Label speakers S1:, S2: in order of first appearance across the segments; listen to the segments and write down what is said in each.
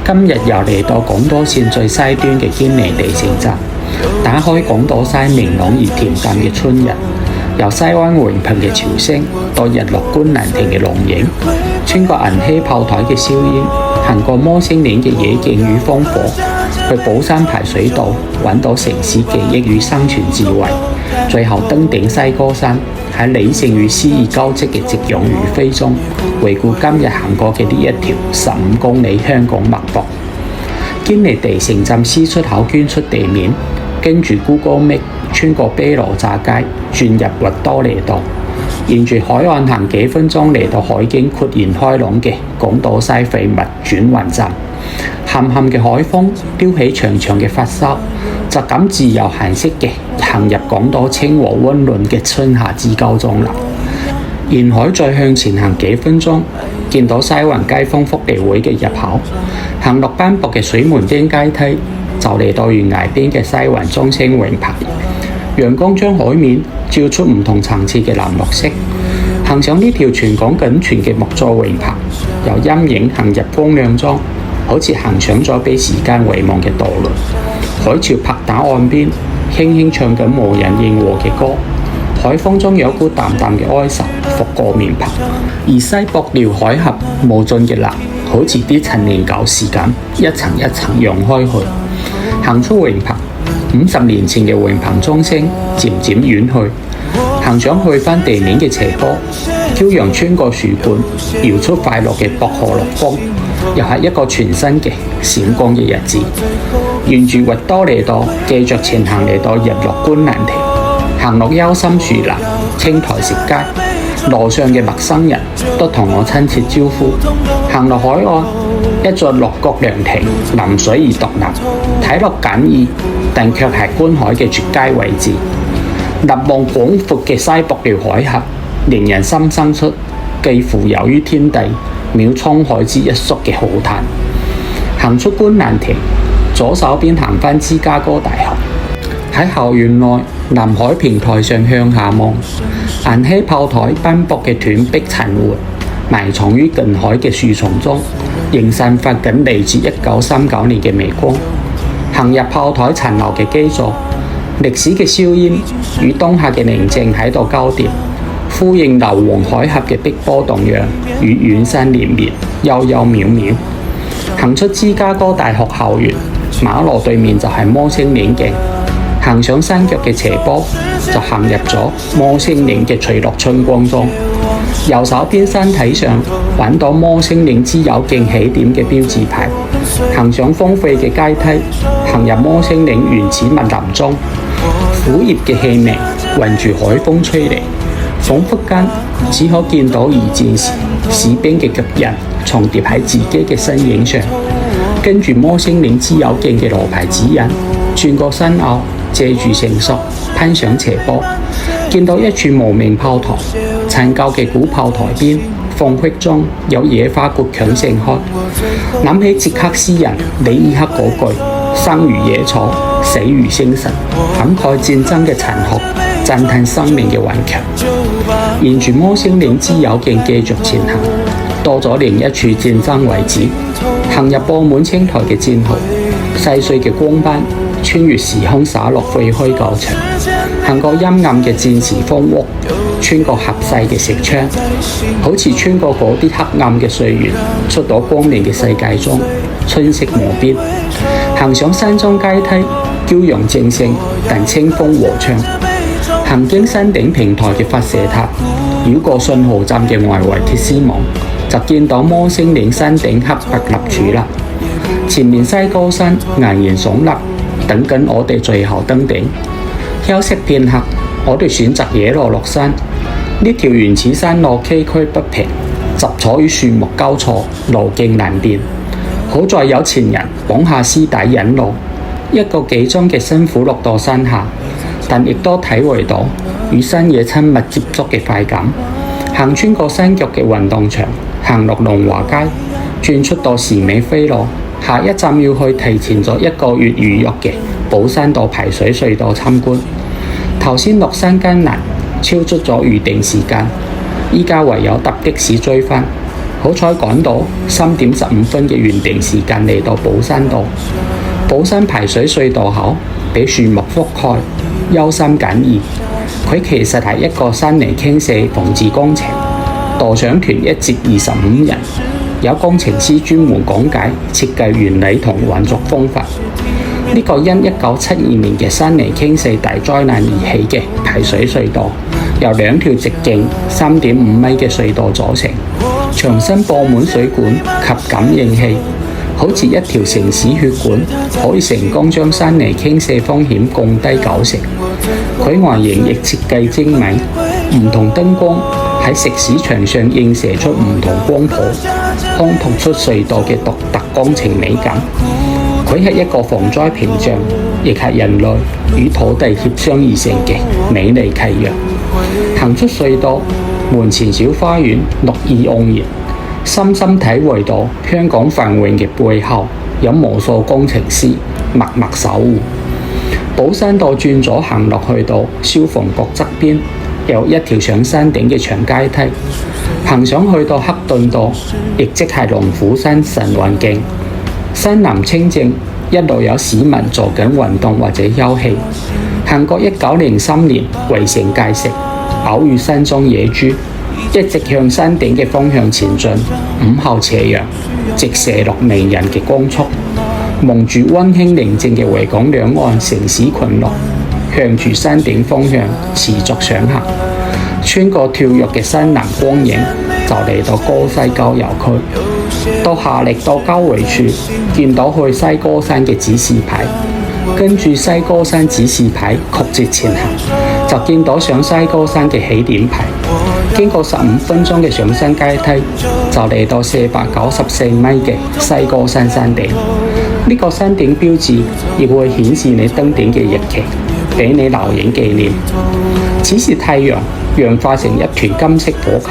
S1: 今日又嚟到港島線最西端嘅堅尼地城站，打開港島西明朗而恬淡嘅春日，由西灣榮平嘅潮聲到日落觀瀾亭嘅龍影，穿過銀禧炮台嘅硝煙，行過摩星嶺嘅野徑與烽火，去寶山排水道揾到城市記憶與生存智慧，最後登頂西歌山，喺理性與詩意交織嘅夕陽餘暉中，回顧今日行過嘅呢一條15公里香港脈搏。堅尼地城站 C 出口捐出地面，跟住 Google Map 穿過卑羅乍街，轉入域多利道，沿住海岸行幾分鐘嚟到海景豁然開朗嘅港島西廢物轉運站。鹹鹹嘅海風撩起長長嘅髮梢，就咁自由閒適嘅行入港島清和溫暖嘅春夏之交中啦。沿海再向前行幾分鐘，見到西環街坊福利會嘅入口，行落斑駁嘅水門汀階梯，就嚟到懸崖邊嘅西環中青泳棚。陽光將海面照出唔同層次嘅藍綠色。行上呢條全港僅存嘅木造泳棚，由陰影行入光亮中，好似行上咗俾時間遺忘嘅渡輪。海潮拍打岸邊，輕輕唱緊無人應和嘅歌。海風中有股淡淡嘅哀愁拂過面龐，而西駁寮海峽無盡嘅藍，好似啲陳年舊事咁，一層一層揚開去。行出泳棚，50年前嘅泳棚鐘聲漸漸遠去，行上去返地面嘅斜坡，驕陽穿過樹冠，搖出快樂嘅薄荷綠風，又係一個全新嘅閃光嘅日子。沿住域多利道繼續前行嚟到日落觀瀾亭，行落優心樹林、青苔石街，路上嘅陌生人都同我親切招呼。行落海岸，一座六角涼亭臨水而獨立，睇落簡易，但卻係觀海嘅絕佳位置。立望廣闊嘅西駁寮海峽，令人心生出幾乎有於天地渺滄海之一粟嘅浩嘆。行出觀瀾亭，左手邊行返芝加哥大學。喺校園內臨海平台上向下望，銀禧炮台斑駁嘅斷壁殘垣，埋藏於近海嘅樹叢中，仍散發緊嚟自1939年嘅微光。行入炮台殘留嘅基座，歷史嘅硝煙與當下嘅寧靜喺度交疊，呼應流黃海峽嘅碧波動揚與遠山連綿悠悠渺渺。行出芝加哥大學校園，馬路對面就係摩星嶺徑。行上山腳嘅斜坡，就行入咗摩星嶺嘅翠綠春光中。右手邊山體上揾到摩星嶺之友徑起點嘅標誌牌，行上荒廢嘅階梯，行入摩星嶺原始密林中。苦葉嘅氣味聞住海風吹嚟，彷彿間只可見到二戰時士兵嘅腳印重疊喺自己嘅身影上。跟住摩星嶺之友徑嘅路牌指引，轉過山坳，借住繩索攀上斜坡，見到一處無名炮台，殘舊嘅古炮台邊，縫隙中有野花倔強盛開。諗起捷克詩人李爾克嗰句生如野草，死如星辰，感慨戰爭嘅殘酷，讚嘆生命嘅頑強。沿住摩星嶺之友徑繼續前行，到咗另一處戰爭遺址，行入佈滿青苔嘅戰壕，細碎嘅光斑穿越時空灑落廢墟舊牆，行過陰暗嘅戰時蜂窩，穿過狹細嘅石窗，好似穿過嗰啲黑暗嘅歲月，出到光明嘅世界中，春色無邊。行上山莊階梯，驕陽正盛，但清風和暢。行經山頂平台嘅發射塔，繞過信號站嘅外圍鐵絲網，就見到摩星嶺山頂黑白立柱啦。前面西高山巍然聳立，等緊我哋最後登頂。休息片刻，我哋選擇野路落山。呢條原始山路崎嶇不平，雜草與樹木交錯，路徑難辨。好在有前人綁下絲帶引路，一個幾鐘嘅辛苦落到山下，但亦都體會到與山野親密接觸嘅快感。行穿過山腳嘅運動場，行落龍華街，轉出到時美飛路。下一站要去提前咗1個月預約嘅寶山道排水隧道參觀。頭先落山艱難，超出咗預定時間，依家唯有搭的士追返。好彩趕到3點15分嘅原定時間嚟到寶山道。寶山排水隧道口俾樹木覆蓋，優先簡易。佢其實係一個山泥傾瀉防治工程，導賞團一節25人，有工程師專門講解設計原理同運作方法。呢個因1972年嘅山泥傾瀉大災難而起嘅排水隧道，由2條直徑3.5米嘅隧道組成，牆身佈滿水管及感應器，好似一條城市血管，可以成功將山泥傾瀉風險降低90%。佢外形亦設計精美，唔同燈光喺石屎牆上映射出唔同光譜，烘托出隧道嘅獨特工程美感。佢係一個防災屏障，亦係人類與土地協商而成嘅美麗契約。行出隧道，門前小花園綠意盎然，深深體會到香港繁榮嘅背後有無數工程師默默守護。寶山道轉左行落去到消防局側邊，有一條上山頂嘅長階梯，行上去到黑頓道，亦即係龍虎山晨運徑。山林清靜，一路有市民做緊運動或者休憩。行過1903年圍城界石，偶遇山中野豬，一直向山頂嘅方向前進。午後斜陽直射落迷人嘅光束，望住溫馨寧靜嘅維港兩岸城市群落，向住山頂方向持續上行，穿過跳躍嘅山南光影，就嚟到歌西郊遊區。到下力到交匯處，見到去西歌山嘅指示牌，跟住西歌山指示牌曲折前行，就見到上西歌山嘅起點牌。經過15分鐘嘅上山階梯，就嚟到494米嘅西歌山山頂。呢個山頂標誌亦會顯示你登頂嘅日期，俾你留影紀念。此時太陽氧化成一團金色火球，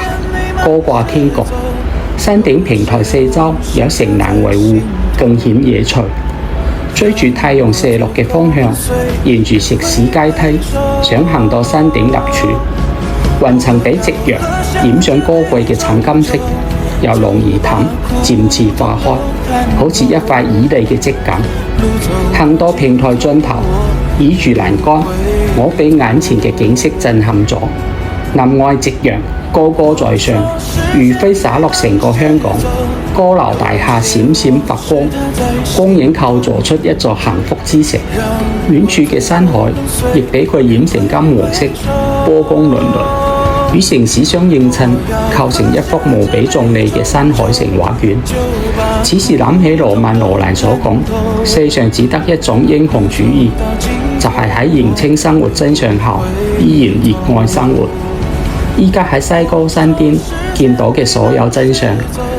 S1: 高掛天局。山頂平台四周有城欄維護，更顯野趣。追住太陽射落嘅方向，沿住石屎階梯想行到山頂立柱，雲層俾夕陽染上高貴嘅橙金色，由濃而淡漸次化開，好似一塊綺麗嘅質感。行到平台盡頭，倚住欄杆，我被眼前嘅景色震撼咗。南外夕陽高高在上，如飛灑落成個香港。高樓大廈閃閃發光，光影構造出一座幸福之城。遠處嘅山海亦俾佢染成金黃色，波光粼粼，與城市相映襯，構成一幅無比壯麗嘅山海城畫卷。此時諗起羅曼·羅蘭所講，世上只得一種英雄主義，就係喺認清生活真相後，依然熱愛生活。依家喺西高山巔見到嘅所有真相，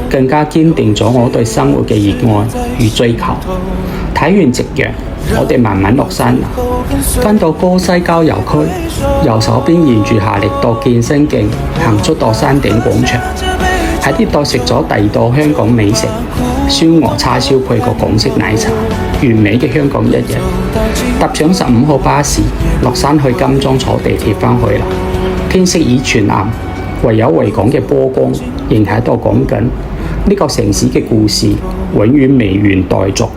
S1: 更加堅定咗我對生活嘅熱愛與追求。睇完夕陽，我哋慢慢落山啦，返到歌西郊遊區，右手邊沿住下力道健身徑行出到山頂廣場，喺呢度食咗第二道香港美食燒鵝叉燒配個港式奶茶，完美嘅香港一日。搭上15號巴士落山去金鐘坐地鐵返去啦。天色已全暗，唯有維港嘅波光仍喺度講緊呢個城市嘅故事，永遠未完待續。